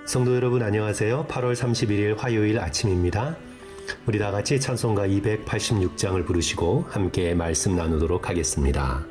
성도 여러분 안녕하세요. 8월 31일 화요일 아침입니다. 우리 다 같이 찬송가 286장을 부르시고 함께 말씀 나누도록 하겠습니다.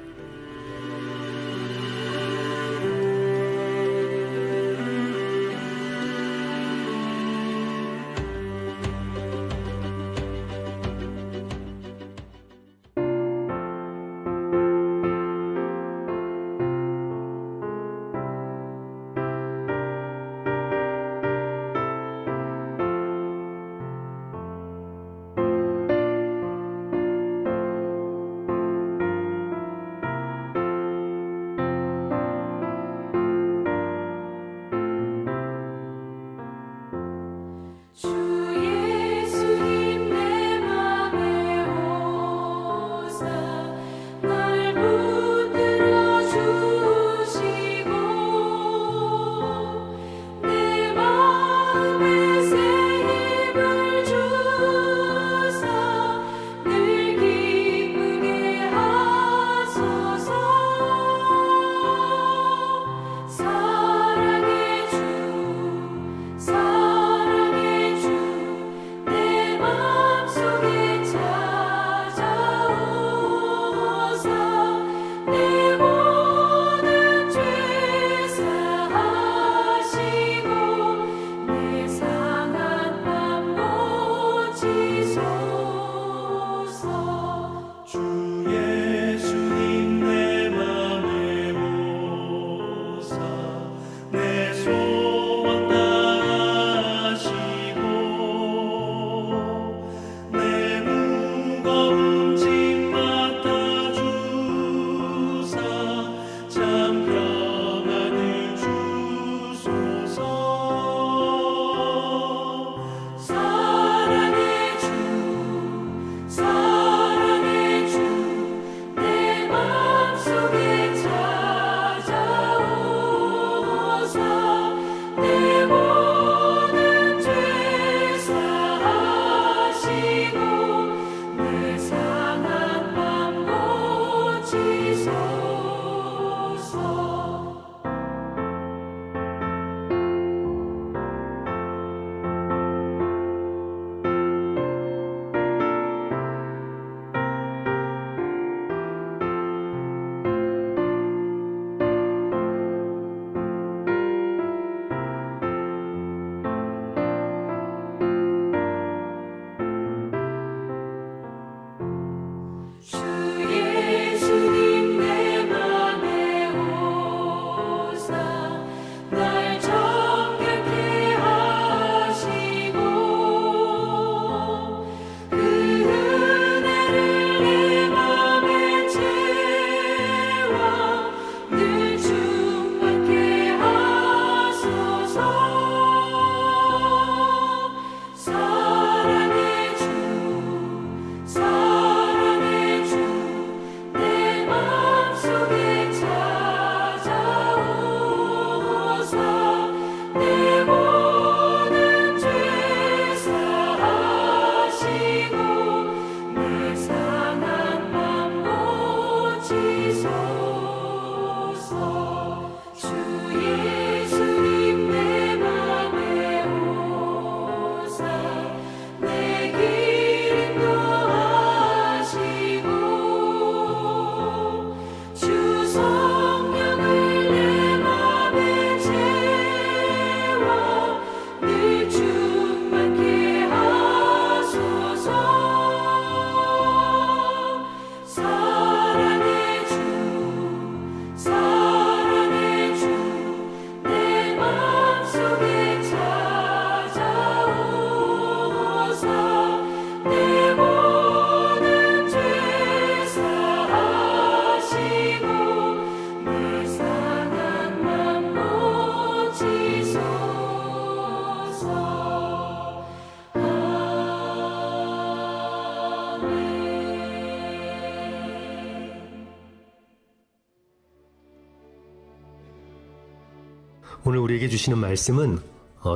오늘 우리에게 주시는 말씀은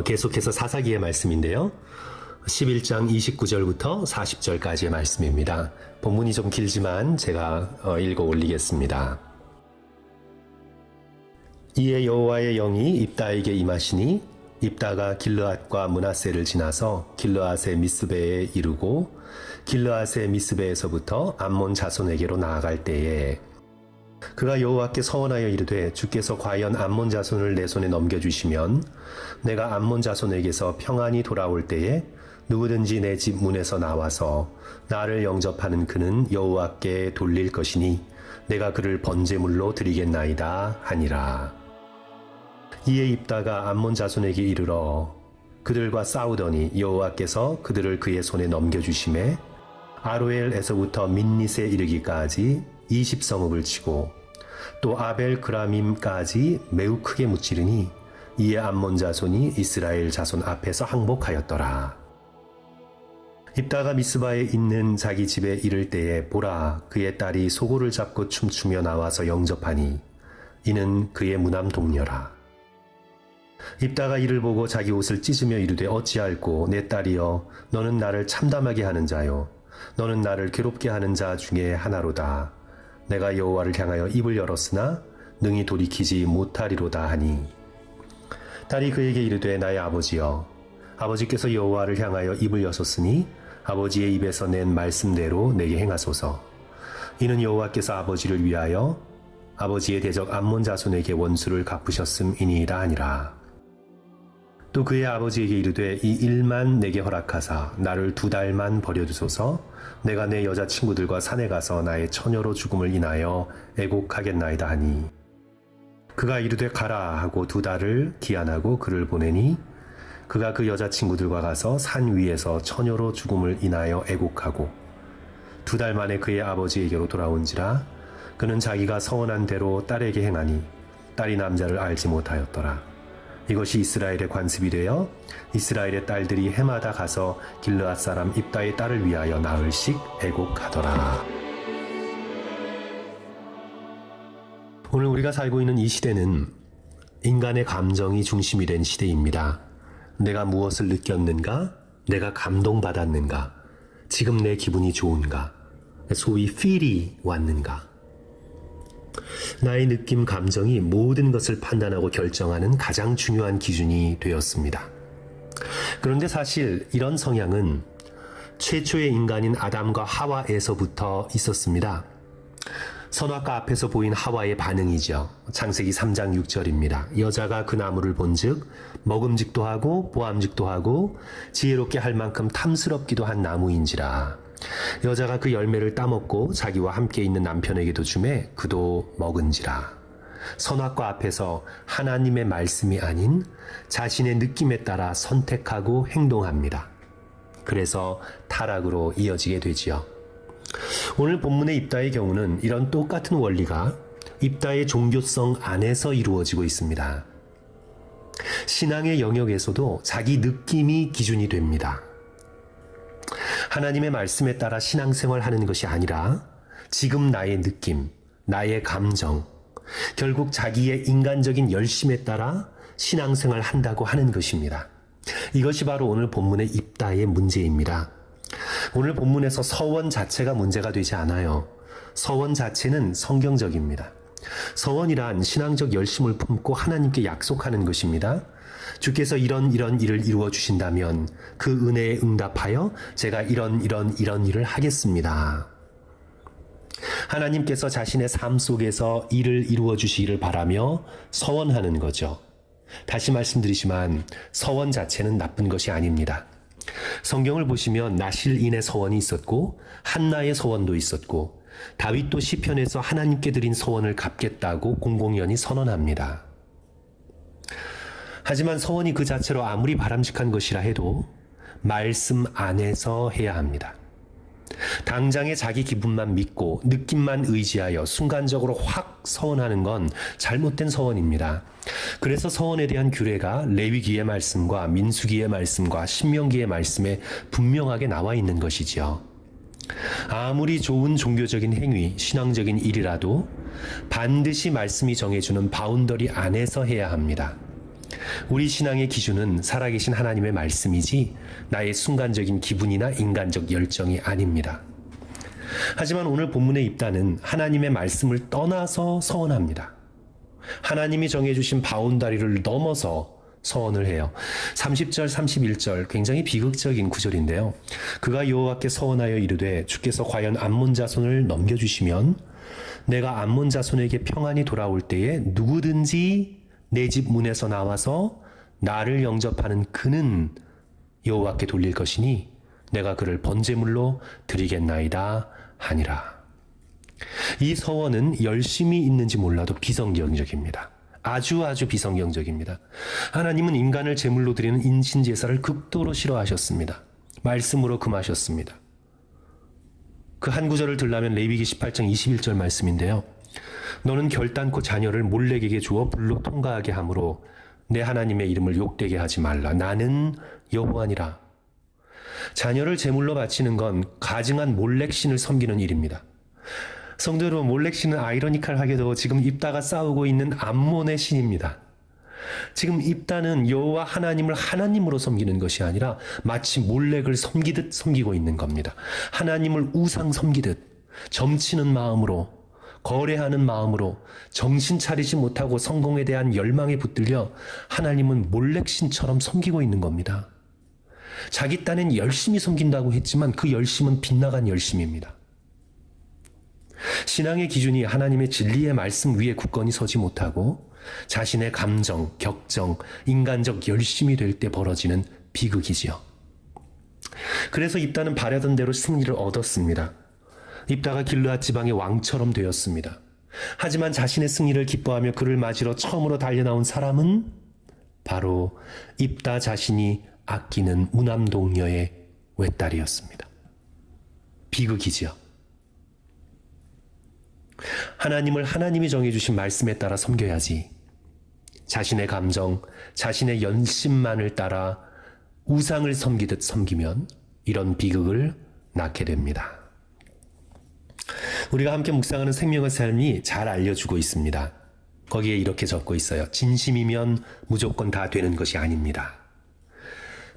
계속해서 사사기의 말씀인데요. 11장 29절부터 40절까지의 말씀입니다. 본문이 좀 길지만 제가 읽어 올리겠습니다. 이에 여호와의 영이 입다에게 임하시니 입다가 길르앗과 므낫세를 지나서 길르앗의 미스베에 이르고 길르앗의 미스베에서부터 암몬 자손에게로 나아갈 때에 그가 여호와께 서원하여 이르되 주께서 과연 암몬 자손을 내 손에 넘겨주시면 내가 암몬 자손에게서 평안히 돌아올 때에 누구든지 내 집 문에서 나와서 나를 영접하는 그는 여호와께 돌릴 것이니 내가 그를 번제물로 드리겠나이다 하니라. 이에 입다가 암몬 자손에게 이르러 그들과 싸우더니 여호와께서 그들을 그의 손에 넘겨주심에 아로엘에서부터 민닛에 이르기까지 20성읍을 치고 또 아벨 그라밈까지 매우 크게 무찌르니 이에 암몬 자손이 이스라엘 자손 앞에서 항복하였더라. 입다가 미스바에 있는 자기 집에 이를 때에 보라 그의 딸이 소고를 잡고 춤추며 나와서 영접하니 이는 그의 무남 동료라. 입다가 이를 보고 자기 옷을 찢으며 이르되 어찌할꼬 내 딸이여 너는 나를 참담하게 하는 자요 너는 나를 괴롭게 하는 자 중에 하나로다. 내가 여호와를 향하여 입을 열었으나 능히 돌이키지 못하리로다 하니 딸이 그에게 이르되 나의 아버지여 아버지께서 여호와를 향하여 입을 여셨으니 아버지의 입에서 낸 말씀대로 내게 행하소서. 이는 여호와께서 아버지를 위하여 아버지의 대적 암몬 자손에게 원수를 갚으셨음이니이다 하니라. 또 그의 아버지에게 이르되 이 일만 내게 허락하사 나를 2달만 버려두소서. 내가 내 여자친구들과 산에 가서 나의 처녀로 죽음을 인하여 애곡하겠나이다 하니 그가 이르되 가라 하고 2달을 기한하고 그를 보내니 그가 그 여자친구들과 가서 산 위에서 처녀로 죽음을 인하여 애곡하고 2달 만에 그의 아버지에게로 돌아온지라. 그는 자기가 서원한 대로 딸에게 행하니 딸이 남자를 알지 못하였더라. 이것이 이스라엘의 관습이 되어 이스라엘의 딸들이 해마다 가서 길르앗 사람 입다의 딸을 위하여 나흘씩 애곡하더라. 오늘 우리가 살고 있는 이 시대는 인간의 감정이 중심이 된 시대입니다. 내가 무엇을 느꼈는가? 내가 감동받았는가? 지금 내 기분이 좋은가? 소위 feel이 왔는가? 나의 느낌, 감정이 모든 것을 판단하고 결정하는 가장 중요한 기준이 되었습니다. 그런데 사실 이런 성향은 최초의 인간인 아담과 하와에서부터 있었습니다. 선악과 앞에서 보인 하와의 반응이죠. 창세기 3장 6절입니다. 여자가 그 나무를 본즉 먹음직도 하고 보암직도 하고 지혜롭게 할 만큼 탐스럽기도 한 나무인지라. 여자가 그 열매를 따먹고 자기와 함께 있는 남편에게도 주매 그도 먹은지라. 선악과 앞에서 하나님의 말씀이 아닌 자신의 느낌에 따라 선택하고 행동합니다. 그래서 타락으로 이어지게 되지요. 오늘 본문의 입다의 경우는 이런 똑같은 원리가 입다의 종교성 안에서 이루어지고 있습니다. 신앙의 영역에서도 자기 느낌이 기준이 됩니다. 하나님의 말씀에 따라 신앙생활 하는 것이 아니라 지금 나의 느낌, 나의 감정, 결국 자기의 인간적인 열심에 따라 신앙생활 한다고 하는 것입니다. 이것이 바로 오늘 본문의 입다의 문제입니다. 오늘 본문에서 서원 자체가 문제가 되지 않아요. 서원 자체는 성경적입니다. 서원이란 신앙적 열심을 품고 하나님께 약속하는 것입니다. 주께서 이런 일을 이루어 주신다면 그 은혜에 응답하여 제가 이런 일을 하겠습니다. 하나님께서 자신의 삶 속에서 일을 이루어 주시기를 바라며 서원하는 거죠. 다시 말씀드리지만 서원 자체는 나쁜 것이 아닙니다. 성경을 보시면 나실인의 서원이 있었고 한나의 서원도 있었고 다윗도 시편에서 하나님께 드린 서원을 갚겠다고 공공연히 선언합니다. 하지만 서원이 그 자체로 아무리 바람직한 것이라 해도 말씀 안에서 해야 합니다. 당장의 자기 기분만 믿고 느낌만 의지하여 순간적으로 확 서원하는 건 잘못된 서원입니다. 그래서 서원에 대한 규례가 레위기의 말씀과 민수기의 말씀과 신명기의 말씀에 분명하게 나와 있는 것이지요. 아무리 좋은 종교적인 행위, 신앙적인 일이라도 반드시 말씀이 정해주는 바운더리 안에서 해야 합니다. 우리 신앙의 기준은 살아계신 하나님의 말씀이지 나의 순간적인 기분이나 인간적 열정이 아닙니다. 하지만 오늘 본문의 입다는 하나님의 말씀을 떠나서 서원합니다. 하나님이 정해주신 바운다리를 넘어서 서원을 해요. 30절, 31절 굉장히 비극적인 구절인데요. 그가 여호와께 서원하여 이르되 주께서 과연 암몬 자손을 넘겨주시면 내가 암몬 자손에게 평안히 돌아올 때에 누구든지 내 집 문에서 나와서 나를 영접하는 그는 여호와께 돌릴 것이니 내가 그를 번제물로 드리겠나이다 하니라. 이 서원은 열심히 있는지 몰라도 비성경적입니다. 아주 비성경적입니다. 하나님은 인간을 제물로 드리는 인신제사를 극도로 싫어하셨습니다. 말씀으로 금하셨습니다. 그 한 구절을 들라면 레위기 18장 21절 말씀인데요. 너는 결단코 자녀를 몰렉에게 주어 불로 통과하게 하므로 내 하나님의 이름을 욕되게 하지 말라. 나는 여호와니라. 자녀를 제물로 바치는 건 가증한 몰렉신을 섬기는 일입니다. 성도 여러분, 몰렉신은 아이러니컬하게도 지금 입다가 싸우고 있는 암몬의 신입니다. 지금 입다는 여호와 하나님을 하나님으로 섬기는 것이 아니라 마치 몰렉을 섬기듯 섬기고 있는 겁니다. 하나님을 우상 섬기듯 점치는 마음으로, 거래하는 마음으로 정신 차리지 못하고 성공에 대한 열망에 붙들려 하나님은 몰렉신처럼 섬기고 있는 겁니다. 자기 딴엔 열심히 섬긴다고 했지만 그 열심은 빗나간 열심입니다. 신앙의 기준이 하나님의 진리의 말씀 위에 굳건히 서지 못하고 자신의 감정, 격정, 인간적 열심이 될 때 벌어지는 비극이지요. 그래서 입다는 바라던 대로 승리를 얻었습니다. 입다가 길르앗 지방의 왕처럼 되었습니다. 하지만 자신의 승리를 기뻐하며 그를 맞으러 처음으로 달려나온 사람은 바로 입다 자신이 아끼는 무남동녀의 외딸이었습니다. 비극이지요. 하나님을 하나님이 정해주신 말씀에 따라 섬겨야지 자신의 감정, 자신의 연심만을 따라 우상을 섬기듯 섬기면 이런 비극을 낳게 됩니다. 우리가 함께 묵상하는 생명의 삶이 잘 알려주고 있습니다. 거기에 이렇게 적고 있어요. 진심이면 무조건 다 되는 것이 아닙니다.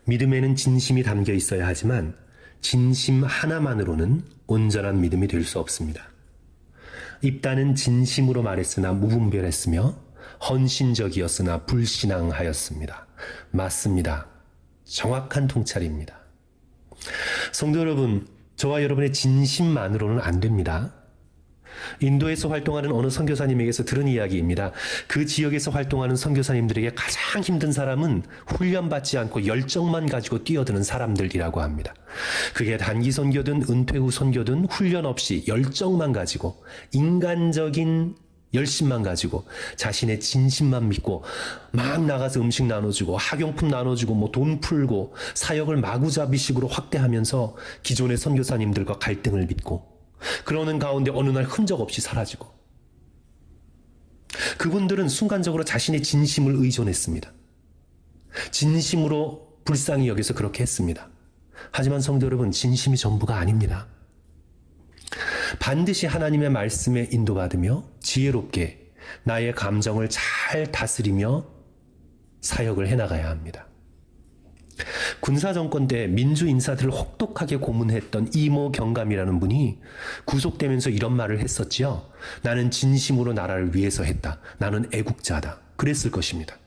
믿음에는 진심이 담겨 있어야 하지만 진심 하나만으로는 온전한 믿음이 될 수 없습니다. 입다는 진심으로 말했으나 무분별했으며 헌신적이었으나 불신앙하였습니다. 맞습니다. 정확한 통찰입니다. 성도 여러분, 저와 여러분의 진심만으로는 안 됩니다. 인도에서 활동하는 어느 선교사님에게서 들은 이야기입니다. 그 지역에서 활동하는 선교사님들에게 가장 힘든 사람은 훈련받지 않고 열정만 가지고 뛰어드는 사람들이라고 합니다. 그게 단기 선교든 은퇴 후 선교든 훈련 없이 열정만 가지고 인간적인 열심만 가지고 자신의 진심만 믿고 막 나가서 음식 나눠주고 학용품 나눠주고 뭐 돈 풀고 사역을 마구잡이식으로 확대하면서 기존의 선교사님들과 갈등을 빚고 그러는 가운데 어느 날 흔적 없이 사라지고 그분들은 순간적으로 자신의 진심을 의존했습니다. 진심으로 불쌍히 여겨서 그렇게 했습니다. 하지만 성도 여러분, 진심이 전부가 아닙니다. 반드시 하나님의 말씀에 인도받으며 지혜롭게 나의 감정을 잘 다스리며 사역을 해나가야 합니다. 군사정권 때 민주 인사들을 혹독하게 고문했던 이모 경감이라는 분이 구속되면서 이런 말을 했었지요. 나는 진심으로 나라를 위해서 했다. 나는 애국자다. 그랬을 것입니다.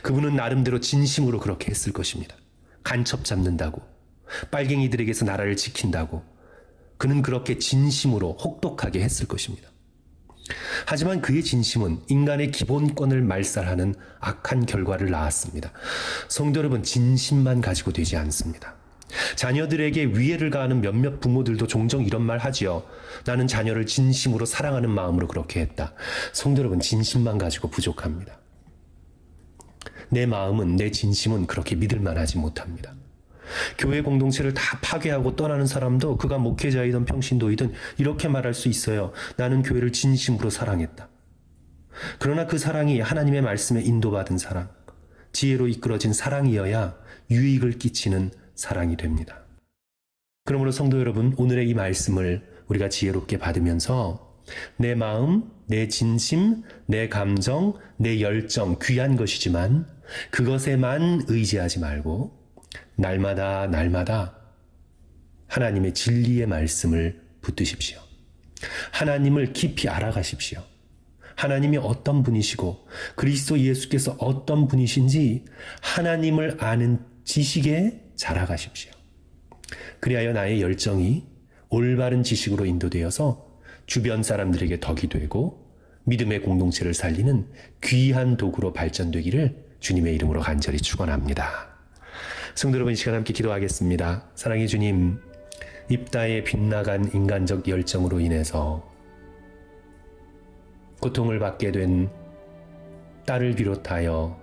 그분은 나름대로 진심으로 그렇게 했을 것입니다. 간첩 잡는다고, 빨갱이들에게서 나라를 지킨다고 그는 그렇게 진심으로 혹독하게 했을 것입니다. 하지만 그의 진심은 인간의 기본권을 말살하는 악한 결과를 낳았습니다. 성도 여러분, 진심만 가지고 되지 않습니다. 자녀들에게 위해를 가하는 몇몇 부모들도 종종 이런 말 하지요. 나는 자녀를 진심으로 사랑하는 마음으로 그렇게 했다. 성도 여러분, 진심만 가지고 부족합니다. 내 마음은, 내 진심은 그렇게 믿을 만하지 못합니다. 교회 공동체를 다 파괴하고 떠나는 사람도 그가 목회자이든 평신도이든 이렇게 말할 수 있어요. 나는 교회를 진심으로 사랑했다. 그러나 그 사랑이 하나님의 말씀에 인도받은 사랑, 지혜로 이끌어진 사랑이어야 유익을 끼치는 사랑이 됩니다. 그러므로 성도 여러분, 오늘의 이 말씀을 우리가 지혜롭게 받으면서 내 마음, 내 진심, 내 감정, 내 열정 귀한 것이지만 그것에만 의지하지 말고 날마다 하나님의 진리의 말씀을 붙드십시오. 하나님을 깊이 알아가십시오. 하나님이 어떤 분이시고 그리스도 예수께서 어떤 분이신지 하나님을 아는 지식에 자라가십시오. 그리하여 나의 열정이 올바른 지식으로 인도되어서 주변 사람들에게 덕이 되고 믿음의 공동체를 살리는 귀한 도구로 발전되기를 주님의 이름으로 간절히 축원합니다. 성도 여러분, 이 시간 함께 기도하겠습니다. 사랑의 주님, 입다에 빗나간 인간적 열정으로 인해서 고통을 받게 된 딸을 비롯하여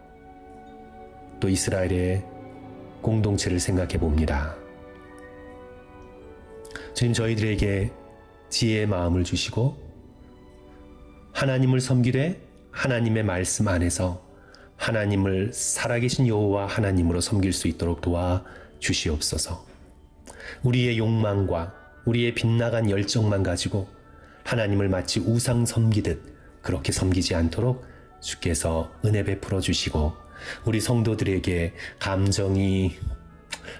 또 이스라엘의 공동체를 생각해 봅니다. 주님, 저희들에게 지혜의 마음을 주시고 하나님을 섬기되 하나님의 말씀 안에서 하나님을 살아계신 여호와 하나님으로 섬길 수 있도록 도와 주시옵소서. 우리의 욕망과 우리의 빗나간 열정만 가지고 하나님을 마치 우상 섬기듯 그렇게 섬기지 않도록 주께서 은혜 베풀어 주시고 우리 성도들에게 감정이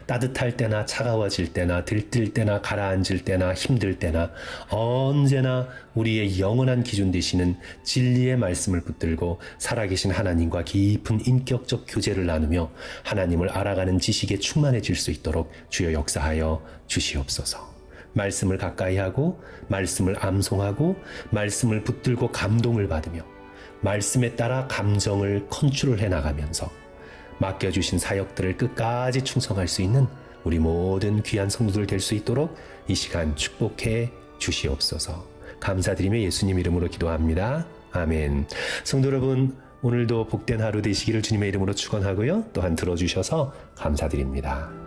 따뜻할 때나 차가워질 때나 들뜰 때나 가라앉을 때나 힘들 때나 언제나 우리의 영원한 기준 되시는 진리의 말씀을 붙들고 살아계신 하나님과 깊은 인격적 교제를 나누며 하나님을 알아가는 지식에 충만해질 수 있도록 주여 역사하여 주시옵소서. 말씀을 가까이 하고 말씀을 암송하고 말씀을 붙들고 감동을 받으며 말씀에 따라 감정을 컨트롤해 나가면서 맡겨주신 사역들을 끝까지 충성할 수 있는 우리 모든 귀한 성도들 될 수 있도록 이 시간 축복해 주시옵소서. 감사드리며 예수님 이름으로 기도합니다. 아멘. 성도 여러분, 오늘도 복된 하루 되시기를 주님의 이름으로 축원하고요. 또한 들어주셔서 감사드립니다.